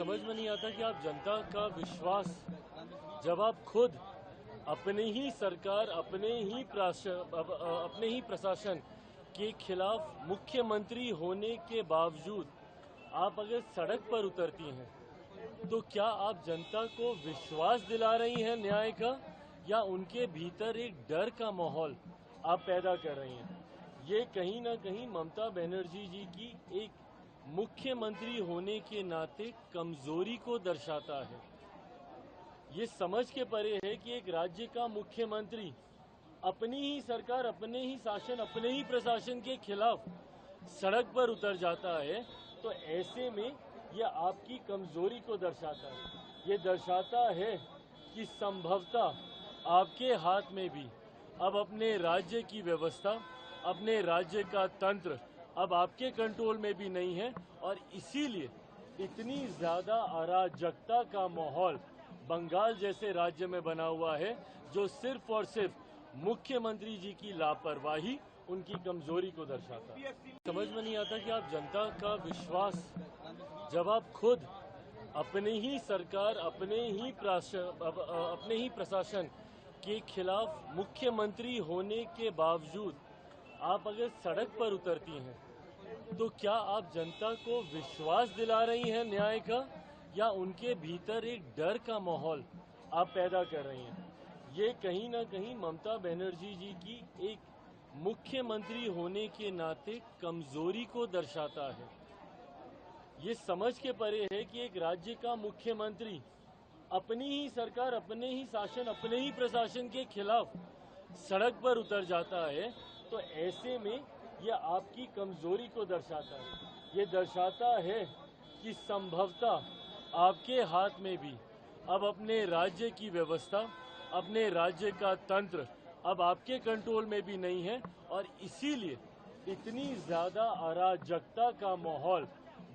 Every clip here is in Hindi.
समझ में नहीं आता कि आप जनता का विश्वास जब आप खुद अपने ही सरकार अपने ही प्रशासन के खिलाफ मुख्यमंत्री होने के बावजूद आप अगर सड़क पर उतरती हैं तो क्या आप जनता को विश्वास दिला रही हैं न्याय का, या उनके भीतर एक डर का माहौल आप पैदा कर रही हैं। ये कहीं ना कहीं ममता बनर्जी जी की एक मुख्यमंत्री होने के नाते कमजोरी को दर्शाता है। ये समझ के परे है कि एक राज्य का मुख्यमंत्री अपनी ही सरकार अपने ही शासन अपने ही प्रशासन के खिलाफ सड़क पर उतर जाता है, तो ऐसे में यह आपकी कमजोरी को दर्शाता है। ये दर्शाता है कि संभवतः आपके हाथ में भी अब अपने राज्य की व्यवस्था, अपने राज्य का तंत्र अब आपके कंट्रोल में भी नहीं है, और इसीलिए इतनी ज्यादा अराजकता का माहौल बंगाल जैसे राज्य में बना हुआ है, जो सिर्फ और सिर्फ मुख्यमंत्री जी की लापरवाही, उनकी कमजोरी को दर्शाता है। समझ में नहीं आता कि आप जनता का विश्वास जब आप खुद अपने ही सरकार अपने ही प्रशासन के खिलाफ मुख्यमंत्री होने के बावजूद आप अगर सड़क पर उतरती हैं तो क्या आप जनता को विश्वास दिला रही हैं न्याय का, या उनके भीतर एक डर का माहौल आप पैदा कर रही हैं। ये कहीं ना कहीं ममता बनर्जी जी की एक मुख्यमंत्री होने के नाते कमजोरी को दर्शाता है। ये समझ के परे है कि एक राज्य का मुख्यमंत्री अपनी ही सरकार अपने ही शासन अपने ही प्रशासन के खिलाफ सड़क पर उतर जाता है, तो ऐसे में यह आपकी कमजोरी को दर्शाता है। ये दर्शाता है कि संभवतः आपके हाथ में भी अब अपने राज्य की व्यवस्था, अपने राज्य का तंत्र अब आपके कंट्रोल में भी नहीं है, और इसीलिए इतनी ज्यादा अराजकता का माहौल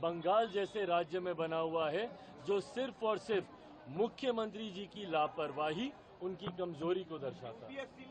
बंगाल जैसे राज्य में बना हुआ है, जो सिर्फ और सिर्फ मुख्यमंत्री जी की लापरवाही, उनकी कमजोरी को दर्शाता है।